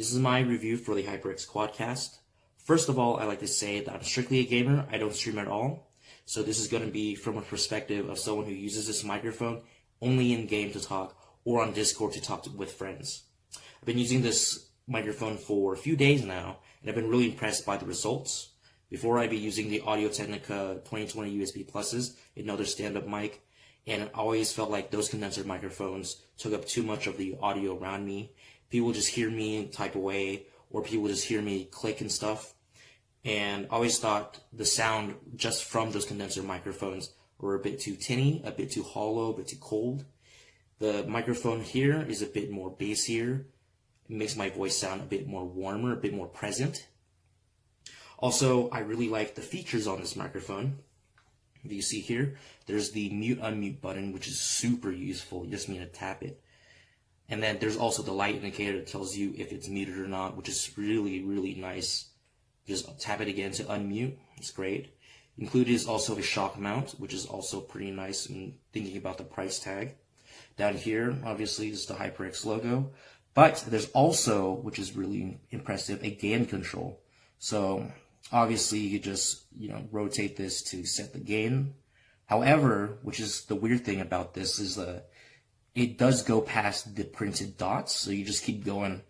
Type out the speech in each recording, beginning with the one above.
This is my review for the HyperX QuadCast. First of all, I'd like to say that I'm strictly a gamer. I don't stream at all. So this is going to be from a perspective of someone who uses this microphone only in game to talk or on Discord to talk with friends. I've been using this microphone for a few days now, and I've been really impressed by the results. Before, I'd be using the Audio-Technica 2020 USB Pluses, another stand-up mic, and I always felt like those condenser microphones took up too much of the audio around me. People just hear me type away, or people just hear me click and stuff. And I always thought the sound just from those condenser microphones were a bit too tinny, a bit too hollow, a bit too cold. The microphone here is a bit more bassier. It makes my voice sound a bit more warmer, a bit more present. Also, I really like the features on this microphone. If you see here, there's the mute-unmute button, which is super useful. You just need to tap it. And then there's also the light indicator that tells you if it's muted or not, which is really, really nice. Just tap it again to unmute. It's great. Included is also a shock mount, which is also pretty nice when thinking about the price tag. Down here, obviously, is the HyperX logo. But there's also, which is really impressive, a gain control. So obviously, you could just rotate this to set the gain. However, which is the weird thing about this, is it does go past the printed dots. So you just keep going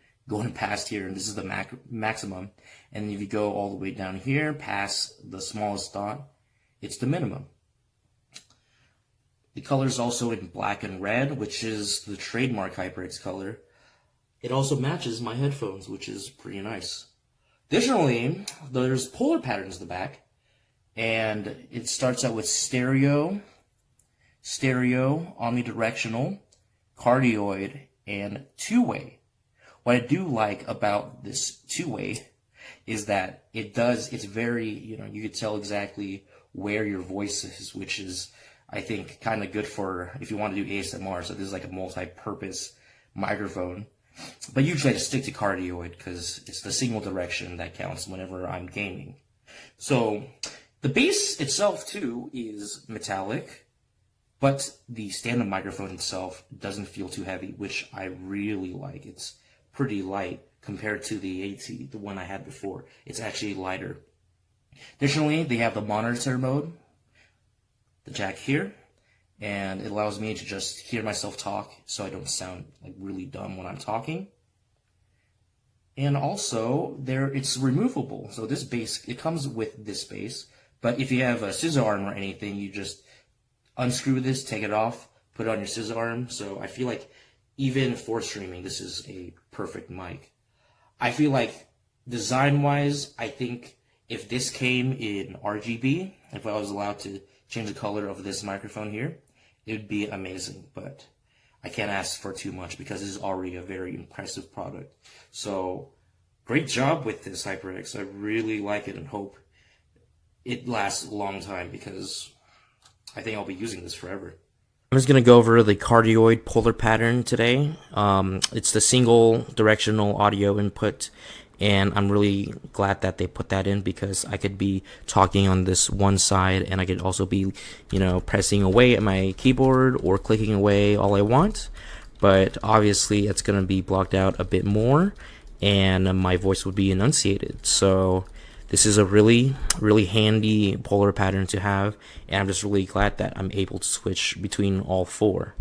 past here, and this is the maximum. And if you go all the way down here, past the smallest dot, it's the minimum. The color is also in black and red, which is the trademark HyperX color. It also matches my headphones, which is pretty nice. Additionally, there's polar patterns in the back, and it starts out with stereo, omnidirectional, cardioid, and two-way. What I do like about this two-way is that it's very, you can tell exactly where your voice is, which is, I think, kind of good for if you want to do ASMR. So this is like a multi-purpose microphone. But usually I just stick to cardioid because it's the single direction that counts whenever I'm gaming. So the bass itself, too, is metallic. But the stand-up microphone itself doesn't feel too heavy, which I really like. It's pretty light compared to the AT, the one I had before. It's actually lighter. Additionally, they have the monitor mode, the jack here, and it allows me to just hear myself talk so I don't sound like really dumb when I'm talking. And also, it's removable. So this bass, it comes with this bass, but if you have a scissor arm or anything, you just unscrew this, take it off, put it on your scissor arm. So I feel like even for streaming, this is a perfect mic. I feel like design-wise, I think if this came in RGB, if I was allowed to change the color of this microphone here, it would be amazing. But I can't ask for too much because this is already a very impressive product. So great job with this HyperX. I really like it and hope it lasts a long time because I think I'll be using this forever. I'm just going to go over the cardioid polar pattern today. It's the single directional audio input, and I'm really glad that they put that in because I could be talking on this one side and I could also be, pressing away at my keyboard or clicking away all I want. But obviously it's going to be blocked out a bit more and my voice would be enunciated. So this is a really, really handy polar pattern to have, and I'm just really glad that I'm able to switch between all four.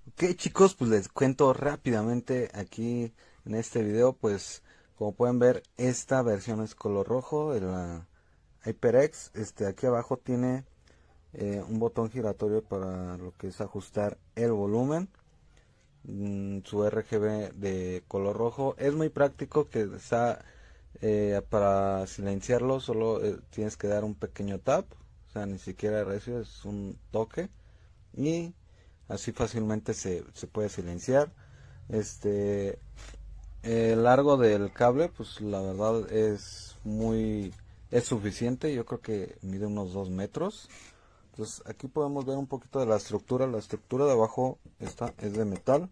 Ok, chicos, pues les cuento rápidamente aquí en este video. Pues como pueden ver, esta versión es color rojo de la HyperX. Aquí abajo tiene un botón giratorio para lo que es ajustar el volumen. Su RGB de color rojo es muy práctico, que está para silenciarlo solo tienes que dar un pequeño tap, o sea, ni siquiera recio, es un toque y así fácilmente se puede silenciar. El largo del cable, pues la verdad es suficiente. Yo creo que mide unos 2 metros. Entonces aquí podemos ver un poquito de la estructura. La estructura de abajo es de metal.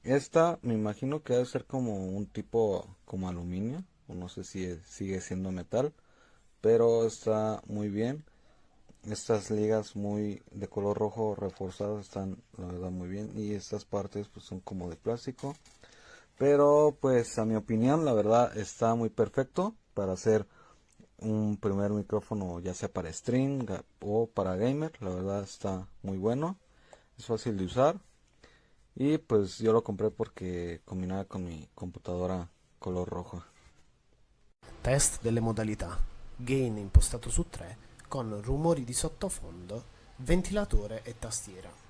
Esta me imagino que debe ser como un tipo como aluminio, o no sé si sigue siendo metal, pero está muy bien. Estas ligas de color rojo reforzadas están la verdad muy bien, y estas partes pues son como de plástico. pero pues a mi opinión la verdad está muy perfecto para hacer un primer micrófono, ya sea para stream o para gamer. La verdad está muy bueno, es fácil de usar y pues yo lo compré porque combinaba con mi computadora color rojo. Test delle modalità. Gain impostato su 3 con rumori di sottofondo, ventilatore e tastiera.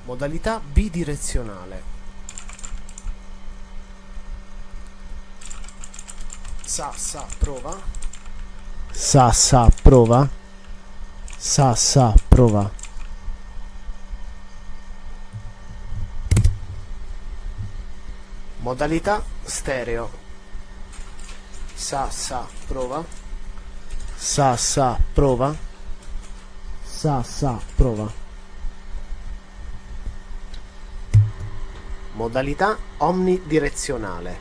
Modalità bidirezionale. Prova. Prova. Prova. Modalità stereo. Prova. Prova. Prova. Modalità omnidirezionale.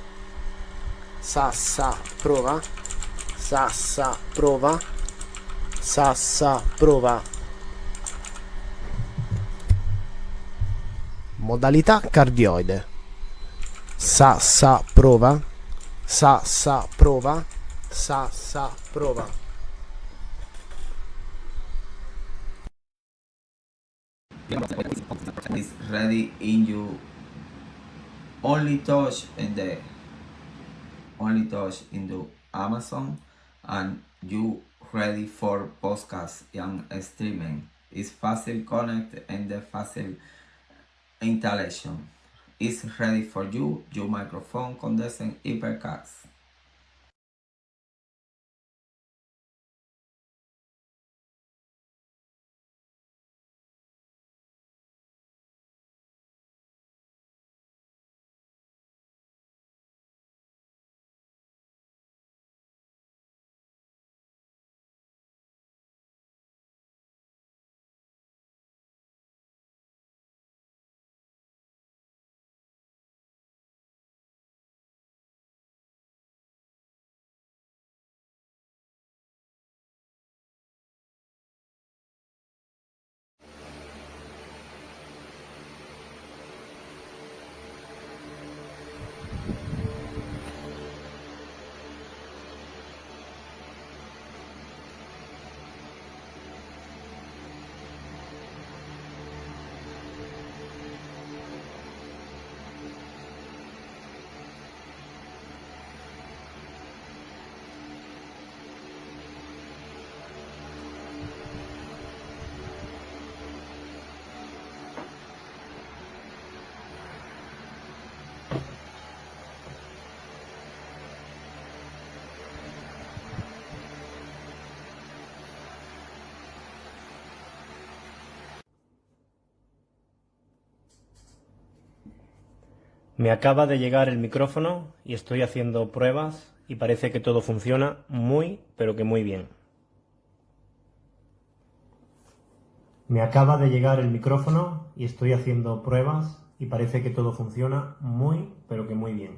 Prova. Prova. Prova. Modalità cardioide. Prova. Prova. Prova. Is ready in you only touch in the Amazon, and you ready for podcast and streaming. It's fácil connect and the fácil installation. It's ready for you, your microphone Condensador HyperX. Me acaba de llegar el micrófono y estoy haciendo pruebas y parece que todo funciona muy, pero que muy bien. Me acaba de llegar el micrófono y estoy haciendo pruebas y parece que todo funciona muy, pero que muy bien.